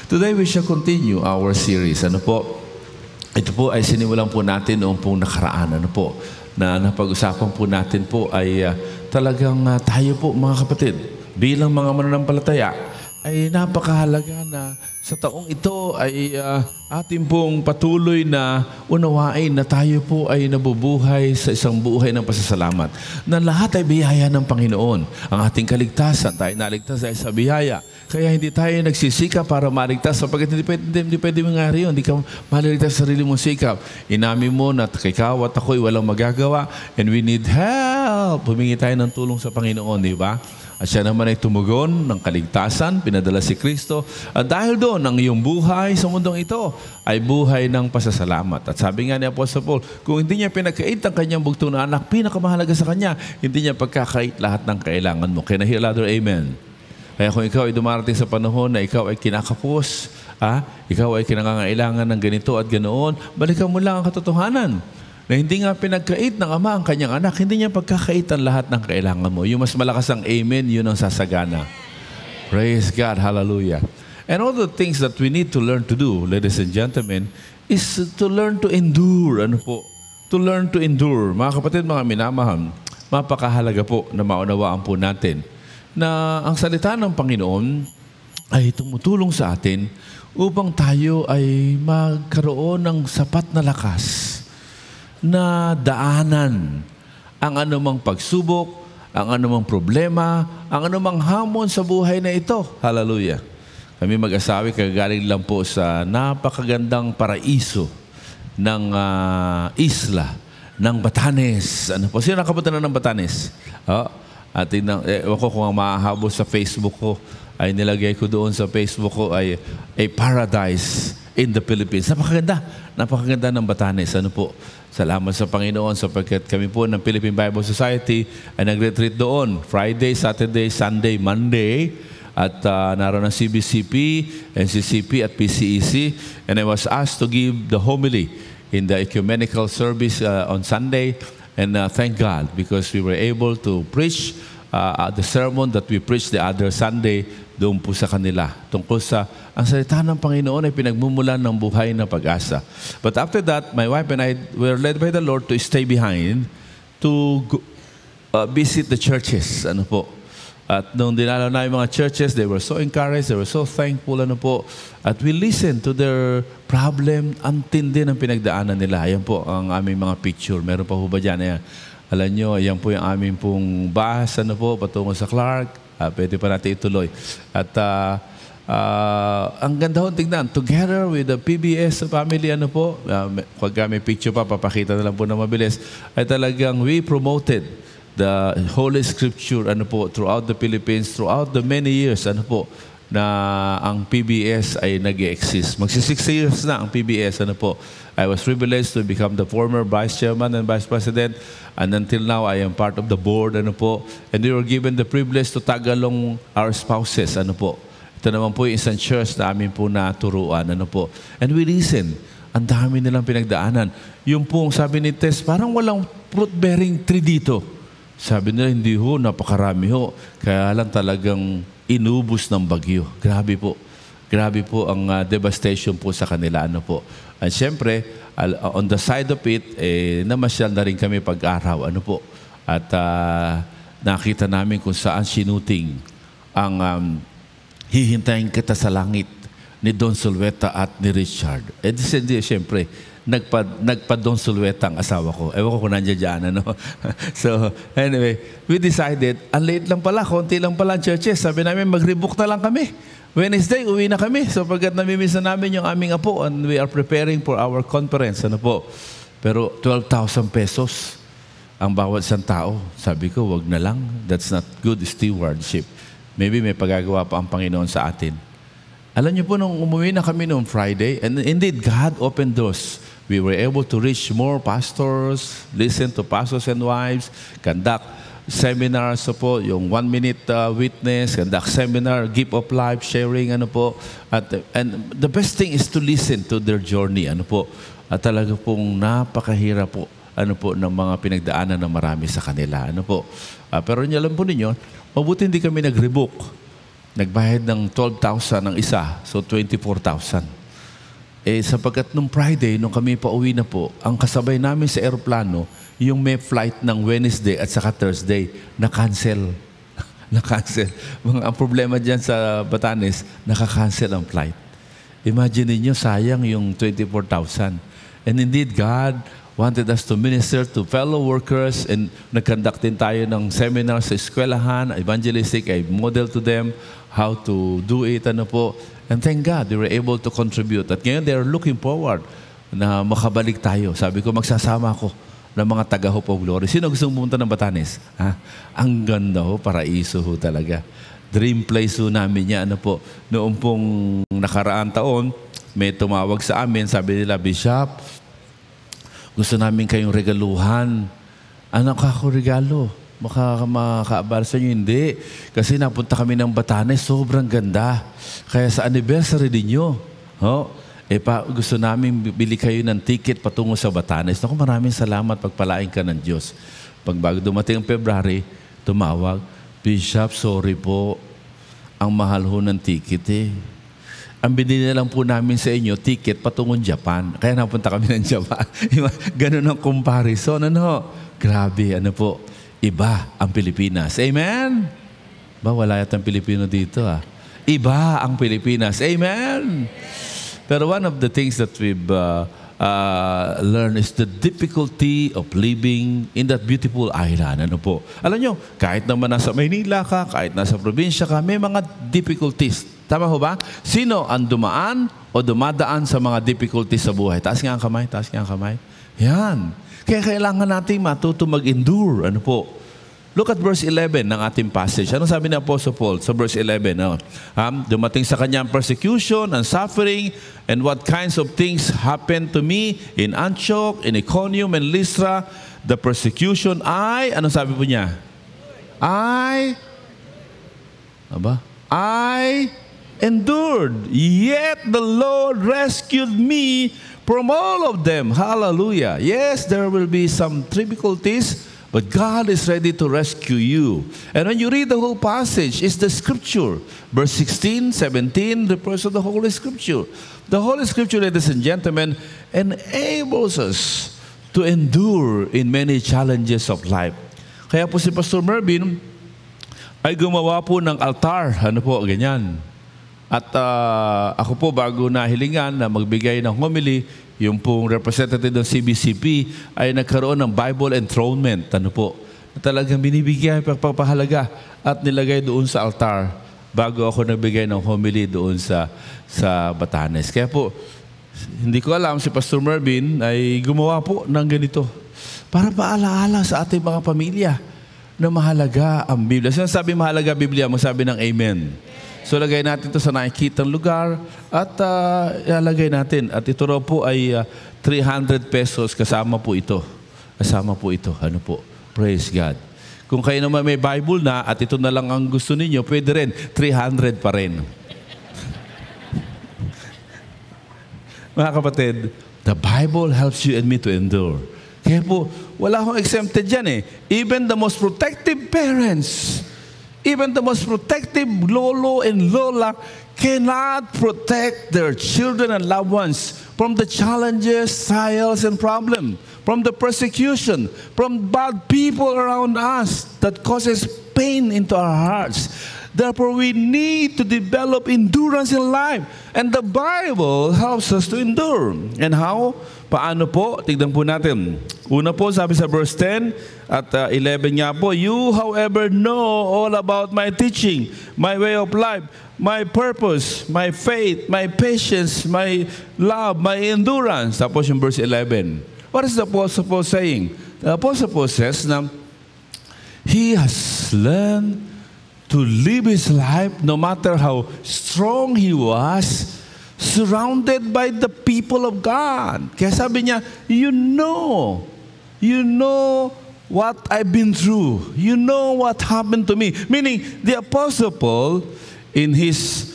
Today we shall continue our series. Ano po? Ito po ay sinimulan po natin noong pong nakaraan. Ano po? Na napag-usapan po natin po ay talagang tayo po mga kapatid, bilang mga mananampalataya, ay napakahalaga na sa taong ito ay ating pong patuloy na unawain na tayo po ay nabubuhay sa isang buhay ng pasasalamat. Na lahat ay biyaya ng Panginoon. Ang ating kaligtasan, tayo naligtas ay sa biyaya. Kaya hindi tayo nagsisikap para maligtas sapagkat hindi pwede mangyari yun. Hindi ka maliligtas sa sarili mong sikap. Inamin mo na ikaw at ako'y walang magagawa and we need help. Humingi tayo ng tulong sa Panginoon, di ba? At siya naman ay tumugon ng kaligtasan, pinadala si Kristo. At dahil doon, ang iyong buhay sa mundong ito ay buhay ng pasasalamat. At sabi nga ni Apostle Paul, kung hindi niya pinagkait ang kanyang bugtong na anak, pinakamahalaga sa kanya, hindi niya pagkakait lahat ng kailangan mo. Can I hear louder amen? Kaya kung ikaw ay dumarating sa panahon na ikaw ay kinakapos, ikaw ay kinangangailangan ng ganito at ganoon, balikan mo lang ang katotohanan. Na hindi nga pinagkait ng Ama ang kanyang anak, hindi niya pagkakaitan lahat ng kailangan mo. Yung mas malakas ang amen, yun ang sasagana. Praise God, hallelujah. And all the things that we need to learn to do, ladies and gentlemen, is to learn to endure. Ano po? To learn to endure. Mga kapatid, mga minamahal, mapakahalaga po na maunawaan po natin na ang salita ng Panginoon ay tumutulong sa atin upang tayo ay magkaroon ng sapat na lakas na daanan ang anumang pagsubok, ang anumang problema, ang anumang hamon sa buhay na ito. Hallelujah. Kami mag-asawi, kagaling lang po sa napakagandang paraiso ng isla ng Batanes. Ano po? Sino nakapunta na ng Batanes? At ewan ko kung ang mahahabol sa Facebook ko, ay nilagay ko doon sa Facebook ko ay a paradise in the Philippines. Napakaganda. Napakaganda ng Batanes. Ano po? Salamat sa Panginoon sapagkat kami po ng Philippine Bible Society ay nag-retreat doon. Friday, Saturday, Sunday, Monday. At naroon ang CBCP, NCCP at PCEC. And I was asked to give the homily in the ecumenical service on Sunday. And thank God because we were able to preach the sermon that we preached the other Sunday doon po sa kanila. Tungkol sa ang salita ng Panginoon ay pinagmumulan ng buhay na pag-asa. But after that, my wife and I were led by the Lord to stay behind to visit the churches. Ano po? At nung dinalaw na yung mga churches, they were so encouraged, they were so thankful. Ano po? At we listened to their problem. Ang tindi ng pinagdaanan nila. Ayan po ang aming mga picture. Meron pa po ba dyan? Ayan. Alam nyo, ayan po yung aming pong bus. Ano po? Patungo sa Clark. Pwede pa natin ituloy. At ang ganda ho tignan, together with the PBS family, ano po, pag may picture pa, papakita na lang po na mabilis, ay talagang we promoted the Holy Scripture, ano po, throughout the Philippines, throughout the many years, ano po, na ang PBS ay nag-exist. Magsi-6 years na ang PBS, ano po. I was privileged to become the former Vice Chairman and Vice President, and until now, I am part of the board, ano po. And we were given the privilege to tag along our spouses, ano po. Ito naman po yung isang church na amin po naturuan, ano po. And we listen. Ang dami nilang pinagdaanan. Yung pong sabi ni Tess, parang walang fruit-bearing tree dito. Sabi nila, hindi ho, napakarami ho. Kaya lang talagang inubos ng bagyo. Grabe po. Grabe po ang devastation po sa kanila, ano po. At siyempre, on the side of it, namasyal na rin kami pag-araw, ano po. At nakita namin kung saan sinuting ang hihintayin kita sa langit ni Don Sulweta at ni Richard. Siyempre, nagpa-Don Sulweta ang asawa ko. Ewan ko kung nandiyan dyan, ano. So, anyway, we decided, ang late lang pala, konti lang pala ang churches. Sabi namin, mag-rebook na lang kami. Wednesday, uwi na kami. So, pagkat namimiss na namin yung aming apo and we are preparing for our conference, ano po. Pero 12,000 pesos ang bawat isang tao. Sabi ko, wag na lang. That's not good stewardship. Maybe may pagagawa pa ang Panginoon sa atin. Alam niyo po, nung umuwi na kami noong Friday, and indeed, God opened doors. We were able to reach more pastors, listen to pastors and wives, conduct seminars po, yung 1-minute witness, conduct seminar, gift of life, sharing, ano po. And the best thing is to listen to their journey, ano po. At talaga pong napakahirap po, ano po, ng mga pinagdaanan na marami sa kanila, ano po. Pero alam po ninyo, mabuti hindi kami nag-rebook. Nagbayad ng 12,000 ang isa, so 24,000. Sapagkat nung Friday, nung kami pauwi na po, ang kasabay namin sa aeroplano, yung may flight ng Wednesday at saka Thursday, na-cancel. Na-cancel. Ang problema dyan sa Batanes, naka-cancel ang flight. Imagine niyo sayang yung 24,000. And indeed, God wanted us to minister to fellow workers and nag-conduct din tayo ng seminar sa eskwelahan, evangelistic, I model to them how to do it, And thank God, they were able to contribute. At ngayon, they are looking forward na makabalik tayo. Sabi ko, magsasama ako ng mga taga-Hope of Glory. Sino gusto pumunta ng Batanes? Ang ganda paraiso talaga. Dream place namin niya. Noong pong nakaraang taon, may tumawag sa amin, sabi nila, Bishop, gusto namin kayong regaluhan. Ano ako regalo? Makaabal sa inyo? Hindi. Kasi napunta kami ng Batanes, sobrang ganda. Kaya sa anniversary ninyo, gusto namin bili kayo ng ticket patungo sa Batanes. Naku, maraming salamat, pagpalain ka ng Diyos. Bago dumating ang February, tumawag, Bishop, sorry po, ang mahal ho ng ticket Ang binili lang po namin sa inyo, ticket patungong Japan. Kaya napunta kami ng Japan. Ganun ang comparison. Grabe, iba ang Pilipinas. Amen? Wala yatang Pilipino dito Iba ang Pilipinas. Amen? Pero one of the things that we've learned is the difficulty of living in that beautiful island. Alam nyo, kahit naman nasa Maynila ka, kahit nasa probinsya ka, may mga difficulties. Tama ho ba? Sino ang dumaan o dumadaan sa mga difficulties sa buhay? Taas nga ang kamay, taas nga ang kamay. Yan. Kaya kailangan natin matuto mag-endure. Look at verse 11 ng ating passage. Ano sabi ni Apostle Paul sa verse 11? Dumating sa kanyang persecution and suffering, and what kinds of things happened to me in Antioch, in Iconium, and Lystra. The persecution ano sabi po niya? I endured, yet the Lord rescued me from all of them. Hallelujah. Yes, there will be some difficulties, but God is ready to rescue you. And when you read the whole passage, it's the Scripture. Verse 16, 17 refers to the Holy Scripture. The Holy Scripture, ladies and gentlemen, enables us to endure in many challenges of life. Kaya po si Pastor Mervin ay gumawa po ng altar. Ganyan. At ako po, bago nahilingan na magbigay ng homily, yung pong representative ng CBCP ay nagkaroon ng Bible enthronement. Talagang binibigyan pagpapahalaga at nilagay doon sa altar bago ako nagbigay ng homily doon sa Batanes. Kaya po, hindi ko alam, si Pastor Mervin ay gumawa po ng ganito para paalaala sa ating mga pamilya na mahalaga ang Biblia. Sinasabi mahalaga Biblia, magsabi ng Amen. So lagay natin ito sa nakikitang lugar at ilalagay natin. At ito raw po ay 300 pesos kasama po ito. Kasama po ito. Praise God. Kung kayo naman may Bible na at ito na lang ang gusto ninyo, pwede rin, 300 pa rin. Mga kapatid, the Bible helps you and me to endure. Kaya po, wala akong exempted dyan Even the most protective parents, even the most protective lolo and lola cannot protect their children and loved ones from the challenges, trials, and problems, from the persecution, from bad people around us that causes pain into our hearts. Therefore, we need to develop endurance in life. And the Bible helps us to endure. And how? Paano po? Tignan po natin. Una po, sabi sa verse 10 at 11 nga po, you, however, know all about my teaching, my way of life, my purpose, my faith, my patience, my love, my endurance. Tapos yung verse 11. What is the Apostle Paul saying? The Apostle Paul says na he has learned to live his life no matter how strong he was, surrounded by the people of God. Kaya sabi niya, you know what I've been through. You know what happened to me. Meaning, the Apostle Paul, in his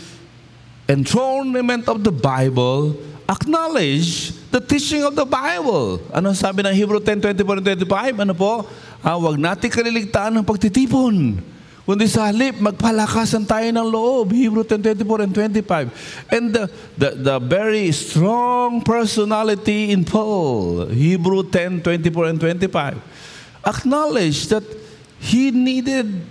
enthronement of the Bible, acknowledged the teaching of the Bible. Ano sabi ng Hebrew 10:24 and 25? Ano po? Huwag natin kaliligtaan ng pagtitipon. Kundi sa halip, magpalakasan tayo ng loob. Hebrews 10:24 and 25. And the very strong personality in Paul, Hebrews 10:24 and 25, acknowledged that he needed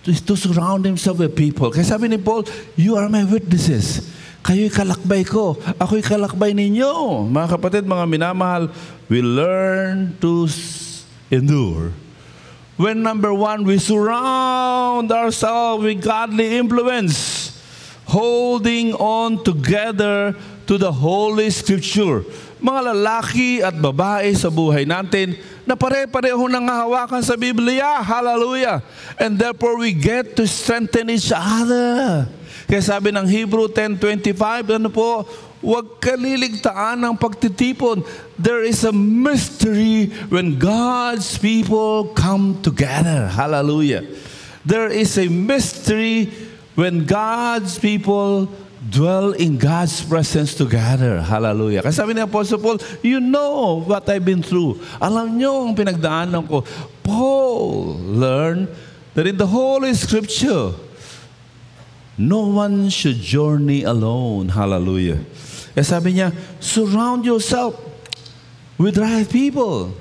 to surround himself with people. Kaya sabi ni Paul, you are my witnesses. Kayo'y kalakbay ko. Ako'y kalakbay ninyo. Mga kapatid, mga minamahal, we learn to endure. When number one, we surround ourselves with godly influence, holding on together to the Holy Scripture. Mga lalaki at babae sa buhay natin na pare-pareho nangahawakan sa Biblia. Hallelujah! And therefore, we get to strengthen each other. Kaya sabi ng Hebrews 10:25, ano po, huwag kaliligtaan ng pagtitipon. There is a mystery when God's people come together. Hallelujah. There is a mystery when God's people dwell in God's presence together. Hallelujah. Kasi sabi ni Apostle Paul, you know what I've been through. Alam nyo ang pinagdaanan ko. Paul learned that in the Holy Scripture, no one should journey alone. Hallelujah. Kaya sabi niya, surround yourself with right people.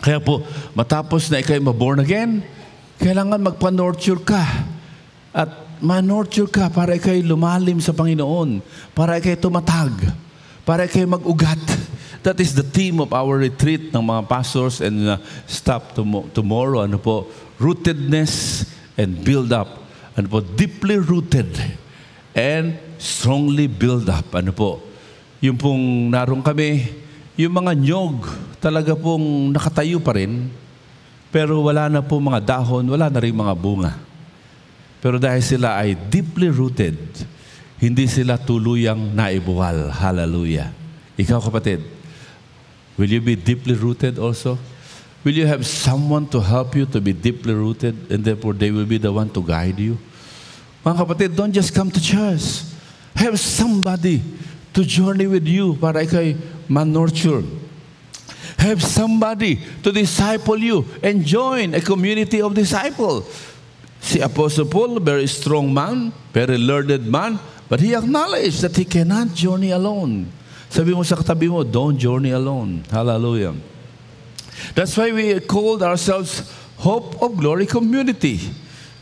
Kaya po, matapos na ikaw'y ma-born again, kailangan magpa-nurture ka. At ma-nurture ka para ikaw'y lumalim sa Panginoon. Para ikaw'y tumatag. Para ikaw'y mag-ugat. That is the theme of our retreat ng mga pastors and stop tomorrow. Ano po? Rootedness and build up. Ano po? Deeply rooted and strongly build up. Ano po? Yung pong naroon kami, yung mga nyog talaga pong nakatayo pa rin, pero wala na po mga dahon, wala na rin mga bunga. Pero dahil sila ay deeply rooted, hindi sila tuluyang naibuwal. Hallelujah. Ikaw kapatid, will you be deeply rooted also? Will you have someone to help you to be deeply rooted and therefore they will be the one to guide you? Mga kapatid, don't just come to church. Have somebody to journey with you para ikay man-nurture. Have somebody to disciple you and join a community of disciples. Si Apostle Paul, very strong man, very learned man, but he acknowledged that he cannot journey alone. Sabi mo sa katabi mo, don't journey alone. Hallelujah. That's why we called ourselves Hope of Glory Community.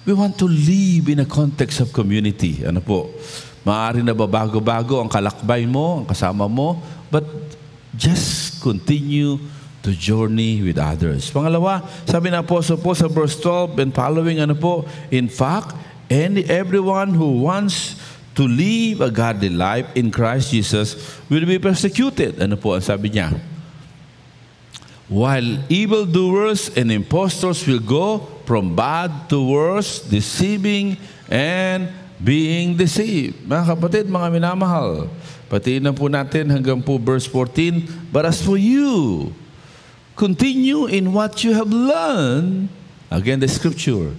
We want to live in a context of community. Ano po? Maaari na babago-bago ang kalakbay mo, ang kasama mo, but just continue to journey with others. Pangalawa, sabi ng Apostle Paul sa verse 12 and following, ano po? In fact, everyone who wants to live a godly life in Christ Jesus will be persecuted. Ano po ang sabi niya? While evildoers and impostors will go from bad to worse, deceiving and being deceived. Mga kapatid, mga minamahal, patiin na po natin hanggang po verse 14. But as for you, continue in what you have learned, again the scripture,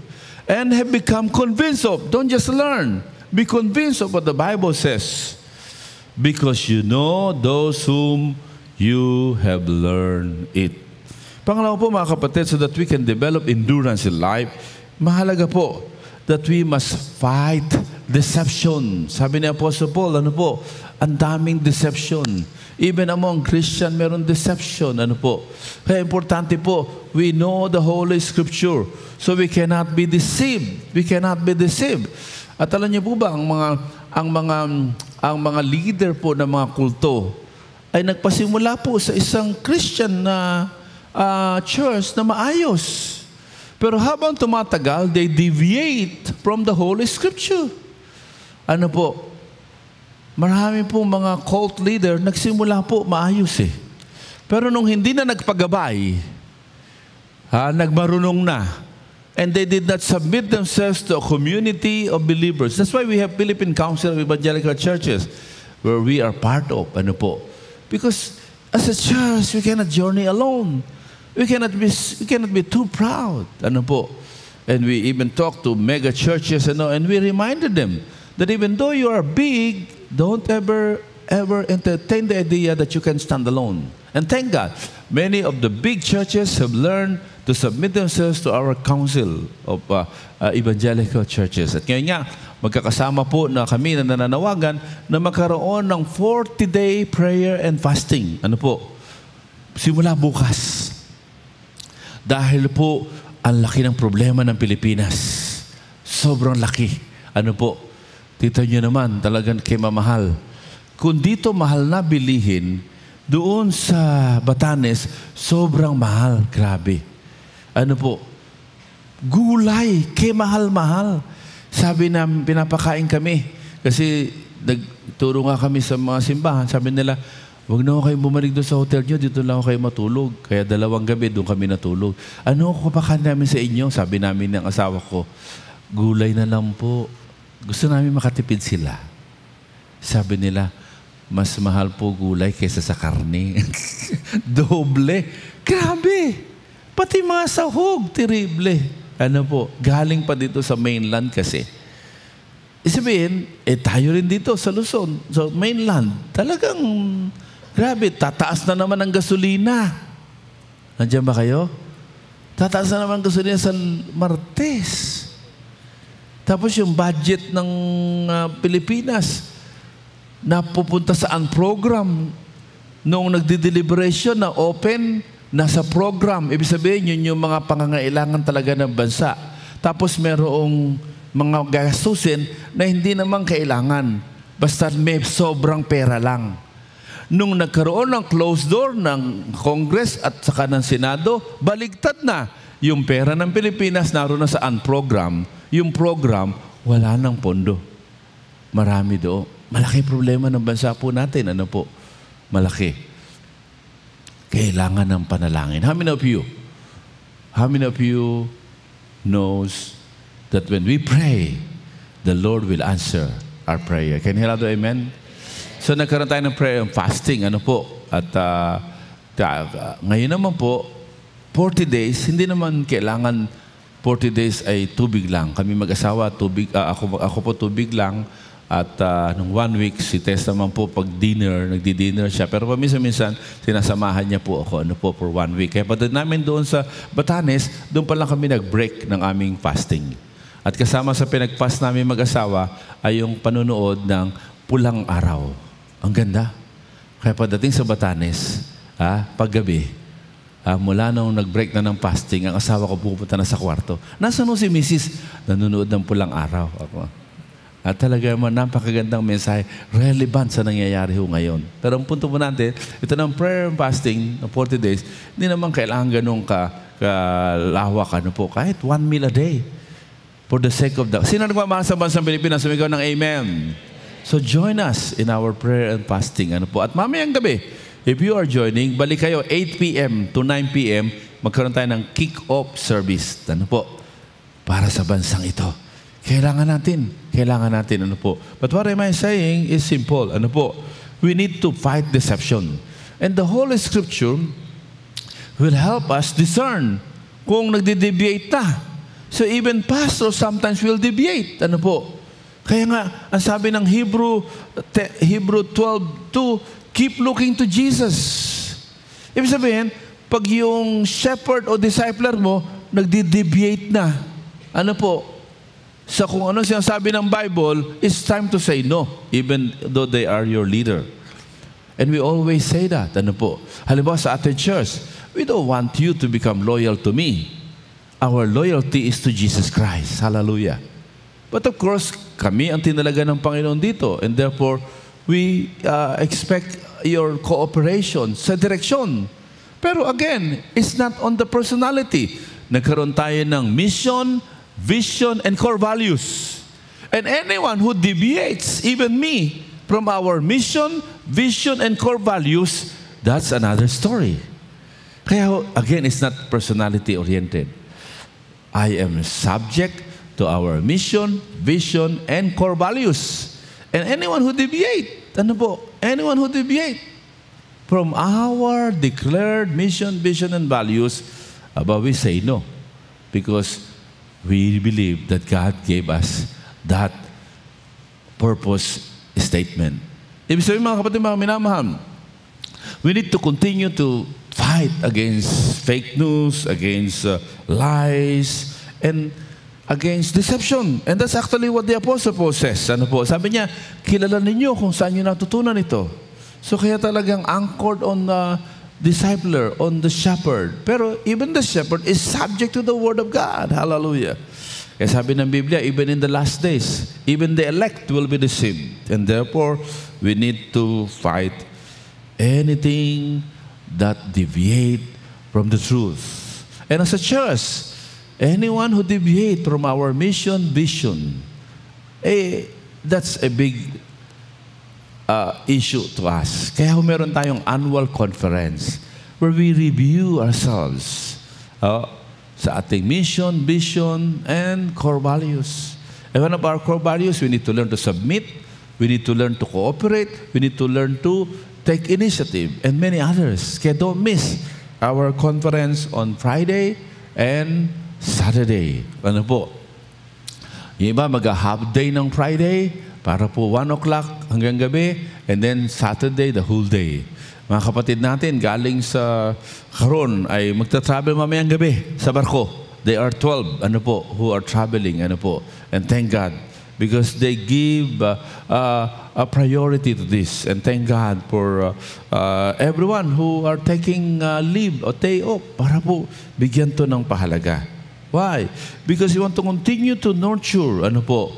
and have become convinced of. Don't just learn. Be convinced of what the Bible says. Because you know those whom you have learned it. Pangalawa po mga kapatid, so that we can develop endurance in life, mahalaga po that we must fight deception. Sabi ni Apostle Paul, ano po? Ang daming deception. Even among Christian, meron deception. Ano po? Kaya importante po, we know the Holy Scripture. So we cannot be deceived. We cannot be deceived. At alam niyo po ba, ang mga leader po ng mga kulto ay nagpasimula po sa isang Christian na church na maayos. Pero habang tumatagal, they deviate from the Holy Scripture. Ano po? Marami po mga cult leader, nagsimula po maayos eh. Pero nung hindi na nagpagabay, nagmarunong na, and they did not submit themselves to a community of believers. That's why we have Philippine Council of Evangelical Churches, where we are part of. Ano po? Because as a church, we cannot journey alone. We cannot be too proud. Ano po? And we even talk to mega churches, and we reminded them that even though you are big, don't ever entertain the idea that you can stand alone. And thank God, many of the big churches have learned to submit themselves to our council of evangelical churches. At ngayon nga, magkakasama po na kami na nananawagan na magkaroon ng 40-day prayer and fasting. Ano po? Simula bukas. Dahil po, ang laki ng problema ng Pilipinas. Sobrang laki. Ano po? Tita nyo naman, talagang kay mamahal. Kung dito mahal na bilihin, doon sa Batanes, sobrang mahal. Grabe. Ano po? Gulay, kay mahal-mahal. Sabi na, pinapakain kami. Kasi nagturo nga kami sa mga simbahan. Sabi nila, huwag na ako kayo bumalik doon sa hotel nyo, dito lang ako kayo matulog. Kaya 2 gabi doon kami natulog. Ano ako kapakain namin sa inyo? Sabi namin ng asawa ko, gulay na lang po. Gusto namin makatipid sila. Sabi nila, mas mahal po gulay kaysa sa karne. Doble. Grabe. Pati mga sahog, terrible. Ano po, galing pa dito sa mainland kasi. Isabihin, tayo rin dito sa Luzon, sa mainland. Talagang, grabe, tataas na naman ang gasolina. Nandiyan ba kayo? Tataas na naman ang gasolina sa Martes. Tapos yung budget ng Pilipinas, napupunta sa program noong nagdi-deliberation na open, nasa program. Ibig sabihin, yun yung mga pangangailangan talaga ng bansa. Tapos merong mga gastusin na hindi naman kailangan. Basta may sobrang pera lang. Nung nagkaroon ng closed door ng Congress at saka ng Senado, baligtad na. Yung pera ng Pilipinas naroon na sa program. Yung program, wala ng pondo. Marami doon. Malaki problema ng bansa po natin. Ano po? Malaki. Kailangan ng panalangin. How many of you knows that when we pray, the Lord will answer our prayer? Can you hear that? Amen? So nagkaroon tayo ng prayer and fasting. Ano po? At ngayon naman po, 40 days, hindi naman kailangan 40 days ay tubig lang. Kami mag-asawa, tubig, ako po tubig lang. At nung 1 week, si Tess naman po pag nagdi-dinner siya. Pero paminsan-minsan, sinasamahan niya po ako for 1 week. Kaya pagdating namin doon sa Batanes, doon pa lang kami nag-break ng aming fasting. At kasama sa pinag-fast namin mag-asawa ay yung panunood ng Pulang Araw. Ang ganda. Kaya pagdating sa Batanes, paggabi, mula nung nag-break na ng fasting, ang asawa ko pupunta na sa kwarto. Nasaan si Mrs.? Nanonood ng Pulang Araw. At talaga naman, napakagandang mensahe, relevant sa nangyayari ngayon. Pero ang punto po natin, ito ng prayer and fasting ng 40 days, hindi naman kailangan ganun kalawak. Kahit 1 meal a day. For the sake of the... Sino nagmamahal sa bansang Pilipinas? Sumigaw ng amen. So join us in our prayer and fasting. At mamayang gabi, if you are joining, balik kayo 8 p.m. to 9 p.m., magkaroon tayo ng kick-off service. Para sa bansang ito. Kailangan natin. But what am I saying is simple. We need to fight deception. And the Holy Scripture will help us discern kung nagde-deviate na. So even pastors sometimes will deviate. Kaya nga, ang sabi ng Hebrew 12:2, keep looking to Jesus. Ibig sabihin, pag yung shepherd o discipler mo, nagde-deviate na. Sa kung ano sinasabi ng Bible, it's time to say no, even though they are your leader. And we always say that. Halimbawa sa ating church, we don't want you to become loyal to me. Our loyalty is to Jesus Christ. Hallelujah. But of course, kami ang tinalaga ng Panginoon dito. And therefore, we expect your cooperation sa direksyon. Pero again, it's not on the personality. Nagkaroon tayo ng mission, vision, and core values. And anyone who deviates, even me, from our mission, vision, and core values, that's another story. Kaya, again, it's not personality-oriented. I am subject to our mission, vision, and core values. And anyone who deviate, anyone who deviate from our declared mission, vision, and values, we say no. Because we believe that God gave us that purpose statement. Ibig sabihin mga kapatid, mga minamahal, we need to continue to fight against fake news, against lies, and against deception. And that's actually what the Apostle Paul says. Ano po? Sabi niya, kilala ninyo kung saan niyo natutunan ito. So kaya talagang anchored on the discipler, on the shepherd. Pero even the shepherd is subject to the Word of God. Hallelujah. Kaya sabi ng Biblia, even in the last days, even the elect will be deceived. And therefore, we need to fight anything that deviate from the truth. And as a church, anyone who deviate from our mission, vision, that's a big issue to us. Kaya meron tayong annual conference where we review ourselves sa ating mission, vision, and core values. And one of our core values, we need to learn to submit, we need to learn to cooperate, we need to learn to take initiative, and many others. Kaya don't miss our conference on Friday and Saturday. Ano po? Yung iba mag-half day ng Friday para po 1 o'clock hanggang gabi, and then Saturday, the whole day. Mga kapatid natin, galing sa Karon ay magta-travel mamayang gabi sa barko. They are 12, ano po, who are traveling, ano po. And thank God, because they give a priority to this. And thank God for everyone who are taking leave o day off para po bigyan to ng pahalaga. Why? Because we want to continue to nurture, ano po,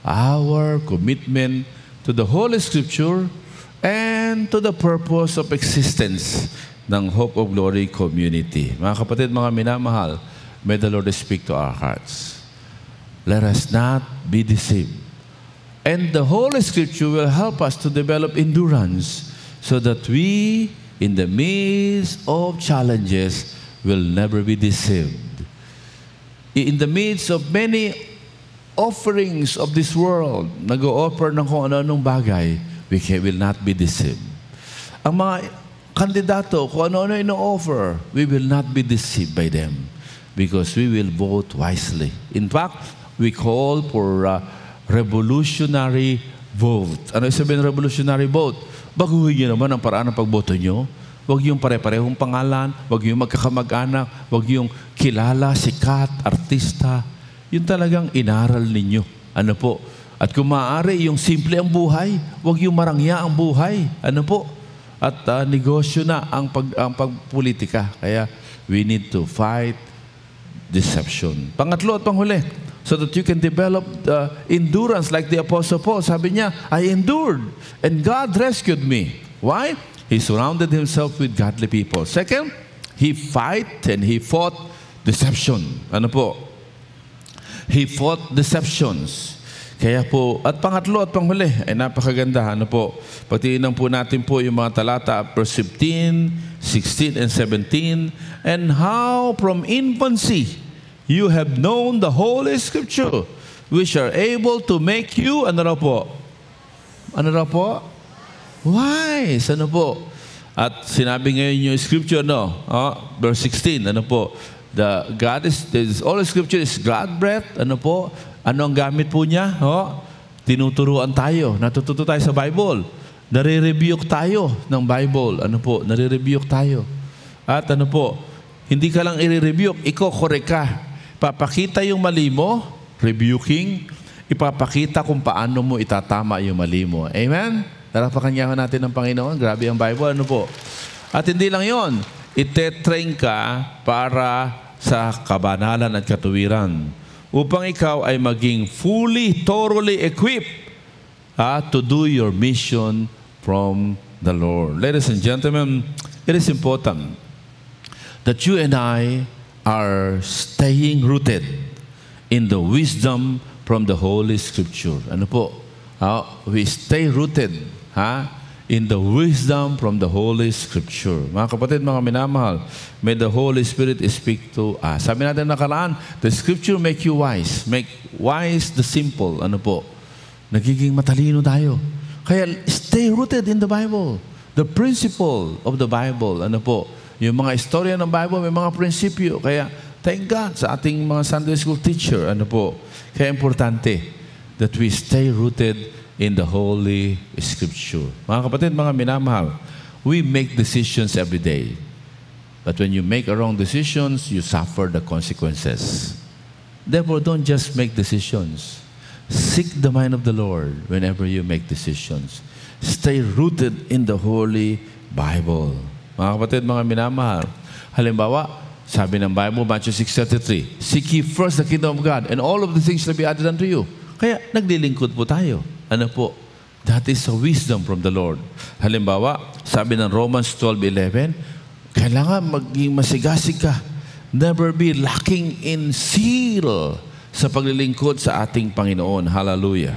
our commitment to the Holy Scripture and to the purpose of existence ng Hope of Glory community. Mga kapatid, mga minamahal, may the Lord speak to our hearts. Let us not be deceived. And the Holy Scripture will help us to develop endurance so that we, in the midst of challenges, will never be deceived. In the midst of many offerings of this world, nag-o-offer ng kung ano-anong bagay, we will not be deceived. Ang mga kandidato, kung ano-ano ino-offer, we will not be deceived by them because we will vote wisely. In fact, we call for revolutionary vote. Ano sabihin ng revolutionary vote? Baguhin niyo naman ang paraan ng pagboto niyo. Huwag yung pare-parehong pangalan, huwag yung magkakamag-anak, huwag yung kilala, sikat, artista. Yun talagang inaral ninyo. Ano po? At kung maaari, yung simple ang buhay, huwag yung marangya ang buhay. Ano po? At negosyo na ang pagpolitika. Kaya we need to fight deception. Pangatlo at panghuli, so that you can develop endurance like the Apostle Paul. Sabi niya, I endured and God rescued me. Why? He surrounded himself with godly people. Second, he fight and he fought deception. Ano po? He fought deceptions. Kaya po, at pangatlo at panghuli, ay napakaganda. Ano po? Pagtingnan po natin po yung mga talata, verse 15, 16, and 17. And how from infancy you have known the Holy Scripture, which are able to make you, ano raw po? Ano raw po? Wise. Ano po? At sinabi ngayon yung Scripture, no? Verse 16, ano po? The Holy Scripture is God-breathed. Ano po? Ano ang gamit po niya? Tinuturuan tayo. Natututo tayo sa Bible. Nare-rebuke tayo ng Bible. Ano po? Nare-rebuke tayo. At ano po? Hindi ka lang i-rebuke, iko-correct ka. Papakita yung mali mo, rebuking, ipapakita kung paano mo itatama yung mali mo. Amen? Tarapakanyahan natin ng Panginoon. Grabe ang Bible. Ano po? At hindi lang yon, itetrain ka para sa kabanalan at katuwiran upang ikaw ay maging fully, thoroughly equipped to do your mission from the Lord. Ladies and gentlemen, it is important that you and I are staying rooted in the wisdom from the Holy Scripture. Ano po? We stay rooted in the wisdom from the Holy Scripture. Mga kapatid, mga minamahal, may the Holy Spirit speak to us. Sabi natin nakaraan, the Scripture make you wise. Make wise the simple. Ano po? Nagiging matalino tayo. Kaya stay rooted in the Bible. The principle of the Bible. Ano po? Yung mga istorya ng Bible, may mga prinsipyo. Kaya thank God sa ating mga Sunday school teacher. Ano po? Kaya importante that we stay rooted in the Holy Scripture. Mga kapatid, mga minamahal, we make decisions every day. But when you make wrong decisions, you suffer the consequences. Therefore, don't just make decisions. Seek the mind of the Lord whenever you make decisions. Stay rooted in the Holy Bible. Mga kapatid, mga minamahal. Halimbawa, sabi ng Bible, Matthew 6:33, seek ye first the kingdom of God, and all of the things shall be added unto you. Kaya, naglilingkod po tayo. Ano po? That is a wisdom from the Lord. Halimbawa, sabi ng Romans 12:11, kailangan maging masigasig ka. Never be lacking in zeal sa paglilingkod sa ating Panginoon. Hallelujah.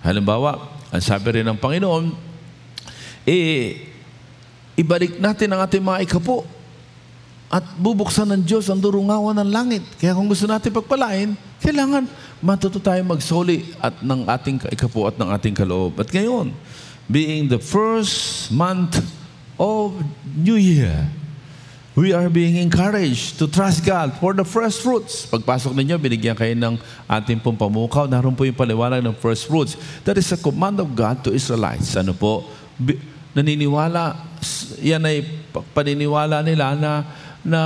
Halimbawa, ang sabi rin ng Panginoon, ibalik natin ang ating mga ikapo at bubuksan ng Diyos ang durungawan ng langit. Kaya kung gusto natin pagpalain, kailangan matuto tayo magsoli at ng ating ikapo at ng ating kaloob. At ngayon, being the first month of New Year, we are being encouraged to trust God for the first fruits. Pagpasok ninyo, binigyan kayo ng ating pong pamukaw. Naroon po yung paliwanag ng first fruits. That is a command of God to Israelites. Ano po? Naniniwala, yan ay paniniwala nila na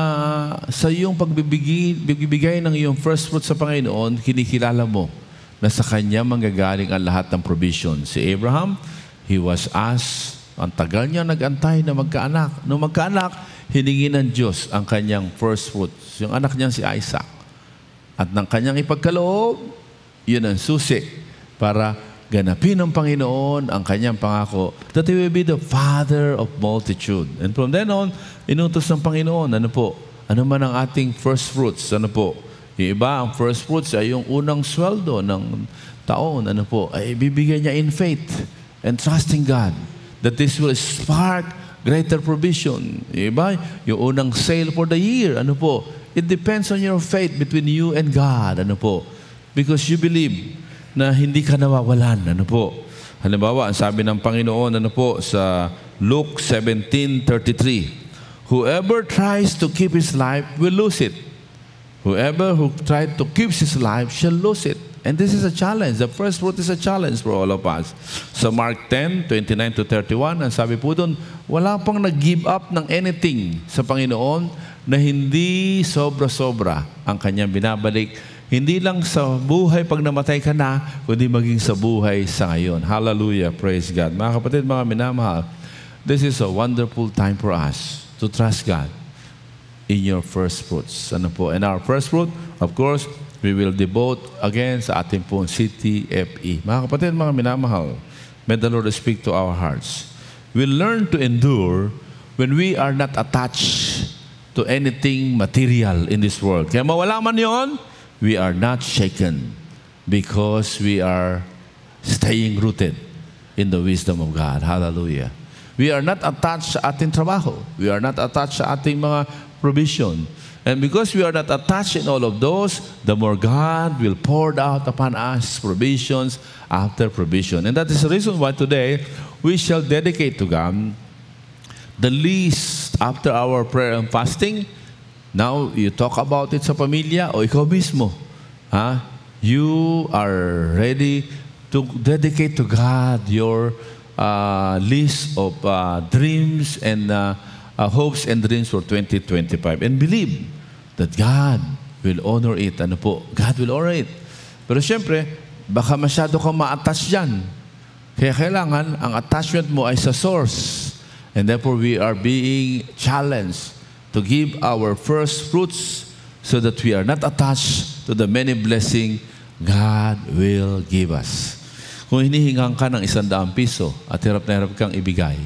sa iyong pagbibigay ng iyong first fruits sa Panginoon, kinikilala mo na sa Kanya manggagaling ang lahat ng provision. Si Abraham, he was asked, ang tagal niya nag-antay na magkaanak. Nung magkaanak, hiningi ng Diyos ang kanyang first fruits. Yung anak niyang si Isaac. At ng kanyang ipagkaloob, yun ang susi para ganapin ng Panginoon ang kanyang pangako that He will be the father of multitude. And from then on, inutos ng Panginoon, ano po? Ano man ang ating first fruits? Ano po? Yung iba, ang first fruits ay yung unang sweldo ng taon. Ano po? Ay bibigyan niya in faith and trusting God that this will spark greater provision. Iba, yung unang sale for the year. Ano po? It depends on your faith between you and God. Ano po? Because you believe na hindi ka nawawalan. Ano po? Halimbawa, ang sabi ng Panginoon, ano po, sa Luke 17:33, whoever tries to keep his life will lose it. Whoever who tries to keep his life shall lose it. And this is a challenge. The first fruit is a challenge for all of us. Sa Mark 10:29-31, ang sabi po doon, wala pang nag-give up ng anything sa Panginoon na hindi sobra-sobra ang kanyang binabalik. Hindi lang sa buhay pag namatay ka na, kundi maging sa buhay sa ngayon. Hallelujah. Praise God. Mga kapatid, mga minamahal, this is a wonderful time for us to trust God in your first fruits. Ano po? And our first fruit, of course, we will devote again sa ating pong CTFE. Mga kapatid, mga minamahal, may the Lord speak to our hearts. We learn to endure when we are not attached to anything material in this world. Kaya mawala man yon, we are not shaken because we are staying rooted in the wisdom of God. Hallelujah. We are not attached sa ating trabaho. We are not attached sa ating mga provision. And because we are not attached in all of those, the more God will pour out upon us provisions after provision. And that is the reason why today we shall dedicate to God the least after our prayer and fasting. Now, you talk about it sa pamilya o ikaw mismo. You are ready to dedicate to God your list of dreams and hopes and dreams for 2025. And believe that God will honor it. Ano po? God will honor it. Pero siyempre, baka masyado kang ma-attach dyan. Kaya kailangan, ang attachment mo ay sa source. And therefore, we are being challenged to give our first fruits so that we are not attached to the many blessings God will give us. Kung hinihingang ka ng 100 piso at hirap na hirap kang ibigay,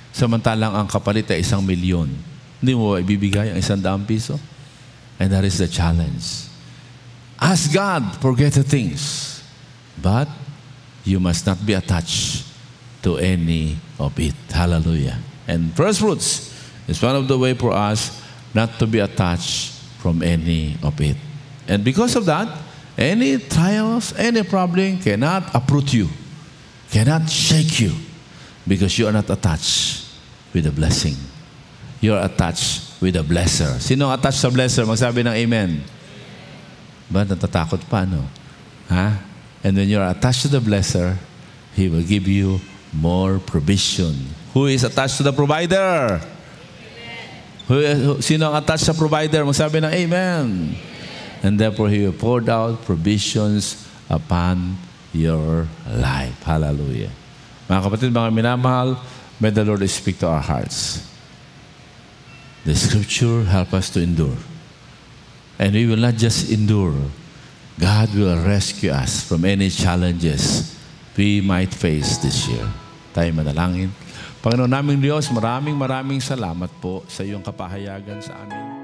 samantalang ang kapalit ay 1 milyon, hindi mo ibibigay ang 100 piso? And that is the challenge. Ask God for greater things, but you must not be attached to any of it. Hallelujah. And first fruits is one of the way for us not to be attached from any of it. And because of that, any trials, any problem cannot uproot you, cannot shake you, because you are not attached with the blessing. You are attached with the blesser. Sino attached sa blesser? Magsabi ng amen. Ba, natatakot pa, no? And when you are attached to the blesser, He will give you more provision. Who is attached to the provider? Sino ang attached sa provider? Magsabi ng Amen. And therefore, He will pour out provisions upon your life. Hallelujah. Mga kapatid, mga minamahal, may the Lord speak to our hearts. The Scripture help us to endure. And we will not just endure. God will rescue us from any challenges we might face this year. Tayo manalangin. Panginoon naming Diyos, maraming salamat po sa iyong kapahayagan sa amin.